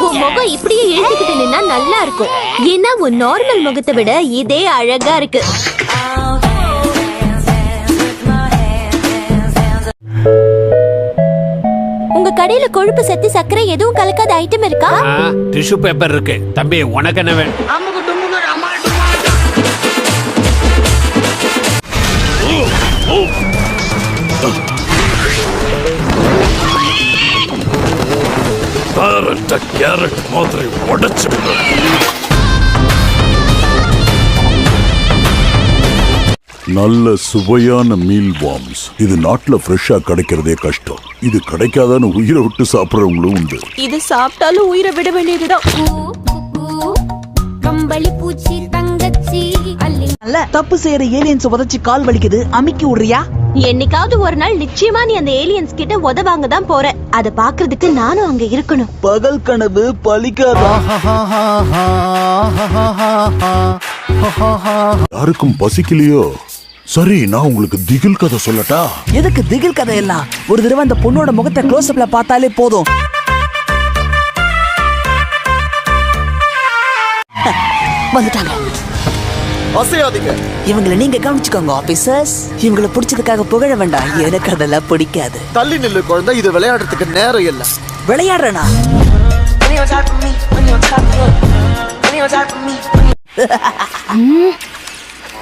உன் முகம் இப்படியே எழுதிக்கிட்டு நின்னா நல்லா இருக்கும். ஏன்னா உன் நார்மல் முகத்தை விட இதே அழகா இருக்கு. உங்க கடையில கொழுப்பு சத்து சர்க்கரை எதுவும் கலக்காத ஐட்டம் இருக்கா? டிஷ்யூ பேப்பர் இருக்கு. தம்பி உனக்கு என்ன வேணும்? கேரட் மாதிரி உடைச்சு நல்ல சுவையான மீல் வார்ம்ஸ். இது நாட்டுல ஃப்ரெஷ்ஷா கிடைக்கிறதே கஷ்டம். இது கிடைக்காதான்னு உயிரை விட்டு சாப்பிடுறவங்களும் உண்டு. இது சாப்பிட்டாலும் உயிரை விட வேண்டியதுதான். கம்பளி பூச்சி தங்கச்சி அல்ல தப்பு செய்யற ஏலியன்ஸ் உதச்சி கால் வலிக்குது, அமிக்கி விடுறியா? என்னைக்காவது ஒரு நாள் நிச்சயமா நீ அந்த ஏலியன்ஸ் கிட்ட உதவாங்க தான் போற. அத பாக்குறதுக்கு நானும் அங்க இருக்கணும். பகல் கனவு பலிக்காதா? யாருக்கும் பசிக்கலையோ? சரி, நான் உங்களுக்கு திகில் கதை சொல்லட்டா? எதுக்கு திகில் கதை எல்லாம்? ஒரு தடவை அந்த பொண்ணோட முகத்தை க்ளோஸ் அப்ல பார்த்தாலே போதும். வந்துட்டாங்க. அசையாதீங்க. இவங்களை நீங்க கவனிச்சுக்கோங்க ஆபீசர்ஸ். இவங்களை பிடிச்சதுக்காக புகழ வேண்டாம். எனக்கு அதெல்லாம் பிடிக்காது. தள்ளி நில்லு குழந்தை, இது விளையாடுறதுக்கு நேரம் இல்ல. விளையாடுறனா?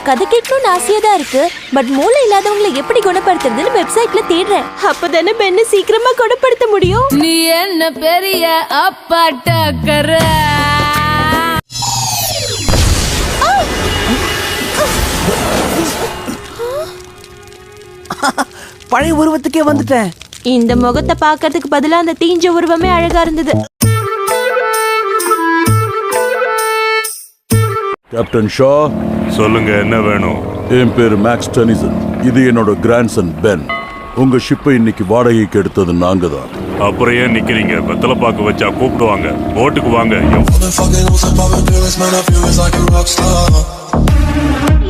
கதை கேட்கணும்னு ஆசையா தான் இருக்கு. பட் மூளை இல்லாதவங்களை எப்படி குணப்படுத்துறதுன்னு வெப்சைட்ல தேடுறேன். அப்பதானே பெண்ணை சீக்கிரமா குணப்படுத்த முடியும். நீ என்ன பெரிய அப்பாட்டக்கற. பழைய உருவத்துக்கே வந்துட்டேன். இந்த முகத்தை பாக்கிறதுக்கு பதிலா அந்த தீஞ்ச உருவமே அழகா இருந்தது. கேப்டன் ஷா, சொல்லுங்க, என்ன வேணும்? என் பேரு மேக்ஸ் டெனிசன். இது என்னோட கிராண்ட்சன் பென். உங்க ஷிப்பை இன்னைக்கு வாடகைக்கு எடுத்தது நாங்க தான். அப்புறம் ஏன் நிக்கிறீங்க? வெத்தலை பாக்கு வச்சா கூப்பிடுவாங்க. போட்டுக்கு வாங்க.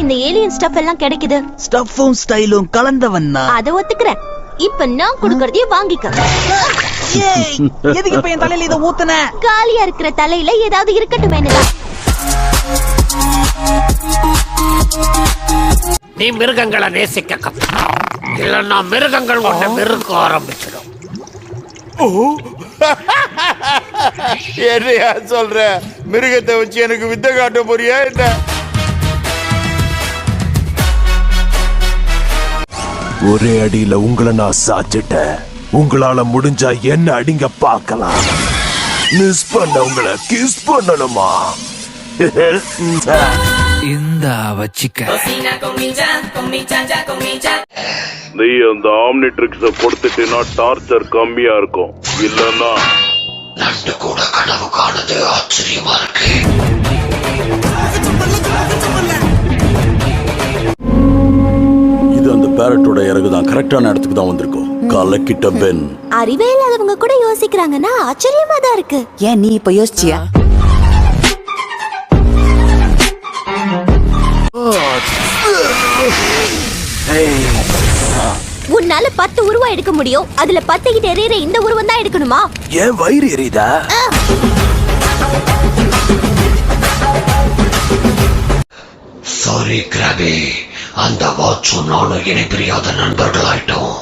இந்த ஏலியன் ஸ்டஃப் எல்லாம் கிடைக்குது. ஸ்டஃப்பும் ஸ்டைலும் கலந்தவன் நான். அத ஒத்துக்கிறேன். இப்ப நான் கொடுக்கறதையே வாங்கிக்க. எதுக்கு இப்ப என் தலையில இத ஊத்துன? காலியா இருக்கிற தலையில ஏதாவது இருக்கட்டும். நீ மிருகங்களை நேசிக்க கத்துக்கணும். இல்லன்னா மிருகங்கள் உன்னை மிருக ஆரம்பிச்சிடும். என்னையா சொல்ற? மிருகத்தை வச்சு எனக்கு வித்தை காட்ட போறியா என்ன? ஒரே அடியில உங்களை நான் சாச்சிட்டேன். உங்களால முடிஞ்சா என்ன அடிங்க பார்க்கலாம். மிஸ் பண்ண உங்களை கிஸ் பண்ணணுமா? இந்த வச்சிக்க நீ அந்த ஆம்னிட்ரிக்ஸ கொடுத்துட்டீன்னா டார்ச்சர் கம்மியா இருக்கும். இல்லன்னா நண்டு கூட கனவு காணுது. ஆச்சரியமா இருக்கு. இது அந்த பேரட்டோட இறகுதான். கரெக்டான இடத்துக்கு தான் வந்திருக்கோம். கலக்கிட்ட பென். அறிவே இல்லாதவங்க கூட யோசிக்கிறாங்கன்னா ஆச்சரியமா தான் இருக்கு. ஏன் நீ இப்ப யோசிச்சியா? உன்னால 10 உருவம் எடுக்க முடியும். அதுல 10 கிட்ட எறிகிற இந்த உருவம் தான் எடுக்கணுமா? ஏன் வயிறு எரியுதா? சாரி கிராபி, அந்த வாட்சும் நானும் இணை பிரியாத நண்பர்கள் ஆயிட்டோம்.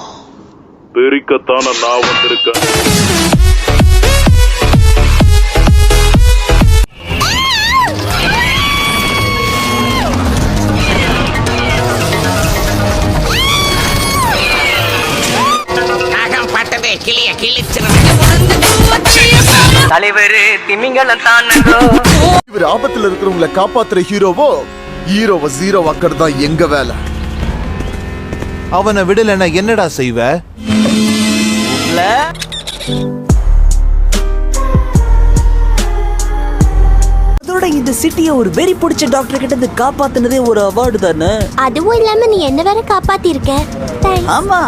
பெருக்கத்தான நான் வந்திருக்கேன். தலைவரு திமிங்கலம் தான். இவர் ஆபத்துல இருக்கிறவங்களை காப்பாத்துற ஹீரோவோ? ஹீரோவை ஜீரோ ஆக்கிறது தான் எங்க வேலை. அவனை விடலன்னா என்னடா செய்வ? அதோட இந்த சிட்டியை ஒரு வெறி பிடிச்ச டாக்டர் கிட்ட இருந்து காப்பாத்துனதே ஒரு அவார்டு தானே. அதுவும் இல்லாம நீ என்ன வேற காப்பாத்தி இருக்க. ஆமா,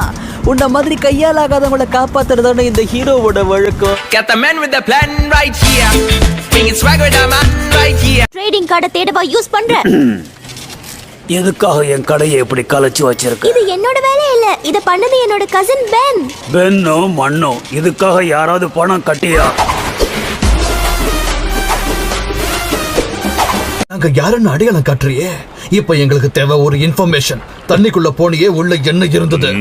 உன்ன மாதிரி கையால் ஆகாதவங்களை காப்பாத்துறதான இந்த ஹீரோவோட வழக்கம். Got the man with the plan right here. Bringing swag with the man right here. Trading கார்டை தேடவா யூஸ் பண்ற? எதுக்காக என் கடையை எப்படி கலைச்சு வச்சிருக்க? இது என்னோட வேலை இல்ல, இத பண்ணது என்னோட கசின் பென். பென்னோ மண்ணோ, இதுக்காக யாராவது பணம் கட்டியா? நாங்க யாருன்னு அடையாளம் காட்டுறியே. இப்ப எங்களுக்கு தேவை ஒரு இன்ஃபர்மேஷன். தண்ணிக்குள்ள போனியே, உள்ள என்ன இருந்தது?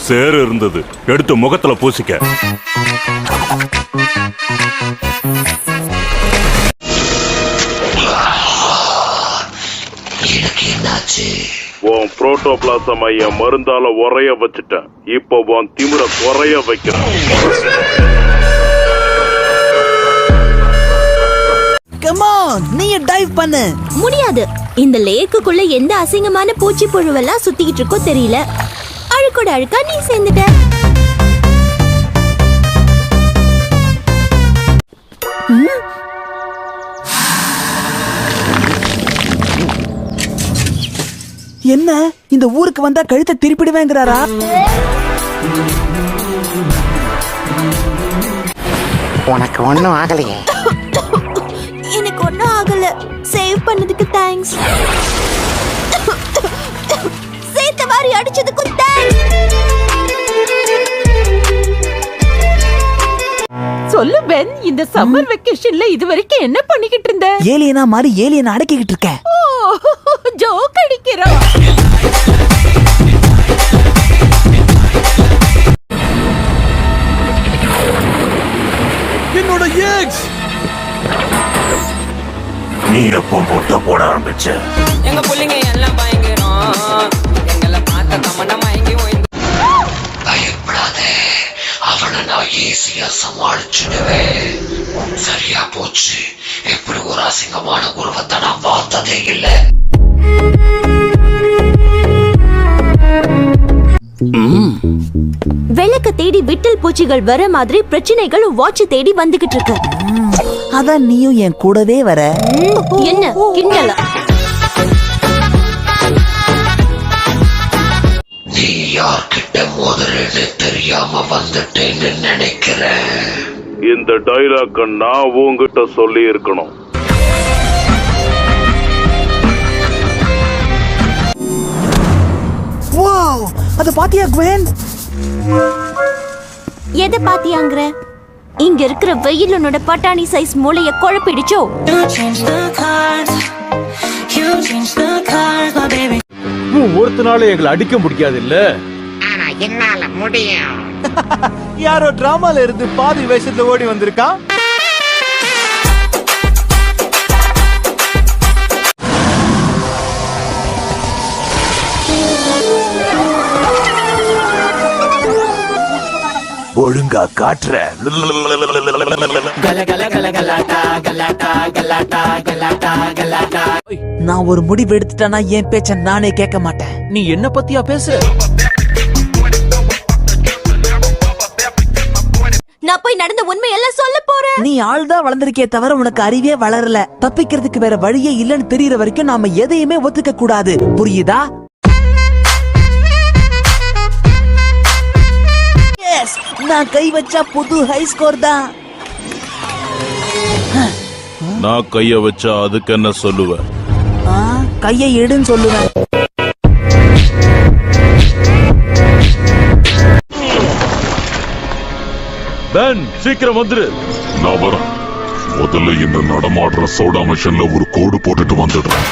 சேறு இருந்தது, எடுத்து முகத்துல பூசிக்க. எனக்கு என்னாச்சு? உன் புரோட்டோபிளாசம் ஐயா மருந்தால உரைய வச்சுட்டேன். இப்போ உன் திமிர குறைய வைக்கிறேன். கம் ஆன், நீ டைவ் பண்ணு. முடியாது. இந்த லேக்குக்குள்ள எந்த அசிங்கமான பூச்சி புழுவெல்லாம் சுத்திக்கிட்டு இருக்கோ தெரியல. அழுக்கோட அழுக்கா நீ சேர்ந்துட்ட. என்ன இந்த ஊருக்கு வந்தா கழுத்தை திருப்பிடுவேங்கிறாரா? உனக்கு ஒண்ணும் ஆகலையே. எனக்கு ஒன்னும் ஆகல. சேவ் பண்ணதுக்கு தேங்க்ஸ். சேர்த்த வாரி அடிச்சதுக்கு தேங்க்ஸ். சொல்லு பென், இந்த சம்மர் வெக்கேஷன்ல இதுவரைக்கும் என்ன பண்ணிக்கிட்டு இருந்த? ஏலியனா மாதிரி ஏலியனை அடக்கிக்கிட்டு இருக்கேன். ஜோக் அடிக்கிறோம். என்னோட எக்ஸ். நீ எப்போ முட்டை போட ஆரம்பிச்ச? எங்க புள்ளிங்க எல்லாம் பயங்கரம். எங்களை பார்த்த தமன்னா மயங்கி பயப்படாதே, அவனை நான் ஈஸியா சமாளிச்சுடுவேன். சரியா போச்சு. எப்படி ஒரு அசிங்கமான உருவத்தை நான் பார்த்ததே இல்லை. விளக்க தேடி விட்டல் பூச்சிகள் வர மாதிரி பிரச்சனைகள் வாட்ச் தேடி வந்துகிட்டு இருக்கு. அதான் நீயும் என் கூடவே வர. என்ன கிண்டலா? நீ யார்கிட்ட மோதுறேன்னு தெரியாம வந்துட்டேன்னு நினைக்கிறேன். இந்த டைலாக்க நான் உங்ககிட்ட சொல்லி இருக்கணும். வாவ், அத பாத்தியா குவென்? எதை பாத்தியாங்கற? இங்க இருக்கிற வெயில் உன்னோட பட்டாணி சைஸ் மூளைய குழப்பிடுச்சோ? ஒருத்தனால எங்களை அடிக்க முடியாது இல்ல? என்னால முடியும். யாரோ டிராமால இருந்து பாதி வேஷத்துல ஓடி வந்திருக்கான். ஒழுங்கா காட்டுற. நான் ஒரு முடிவு எடுத்துட்டேன்னா என் பேச்ச நானே கேட்க மாட்டேன். நீ என்ன பத்தியா பேசுற? நான் போய் நடந்த உண்மையெல்லாம் சொல்ல போறேன். நீ ஆள் தான் வளர்ந்திருக்கே தவிர உனக்கு அறிவே வளரல. தப்பிக்கிறதுக்கு வேற வழியே இல்லன்னு தெரியற வரைக்கும் நாம எதையுமே ஒத்துக்க கூடாது. புரியுதா? நான் கை வச்சா புது ஹை ஸ்கோர் தான். நான் கைய வச்சா அதுக்கு என்ன சொல்லுவேன்? கையை எடுன்னு சொல்லுவேன். பென், சீக்கிரம் வந்துரு. நான் வரேன். முதல்ல இந்த நடமாடுற சோடா மிஷின்ல ஒரு கோடு போட்டுட்டு வந்துடுறேன்.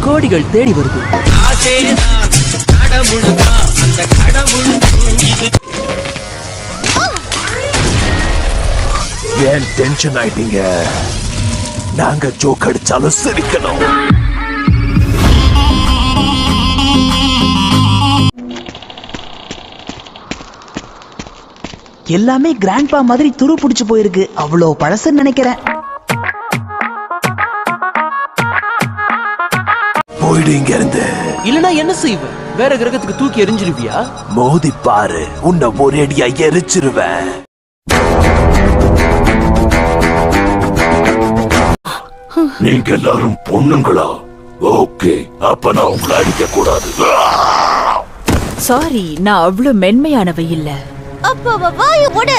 கோடிகள் தேடி வருது. ஏன் டென்ஷன் ஆயிட்டீங்க? நாங்க ஜோக் அடிச்சாலும் சிரிக்கணும். எல்லாமே கிராண்ட்பா மாதிரி துரு புடிச்சு போயிருக்கு. அவ்வளோ பழசுன்னு நினைக்கிறேன். போயிடு இங்க இருந்து. இல்லனா என்ன செய்வ? வேற கிரகத்துக்கு தூக்கி எரிஞ்சிருவியா? மோதி பாரு, உன்னை ஒரேடியா எரிச்சிருவேன். நீங்க எல்லாரும் பொண்ணுங்களா? ஓகே, அப்ப நான் உங்களை அடிக்க கூடாது. சாரி, நான் அவ்வளவு மென்மையானவ இல்ல. அப்ப வாய போடு.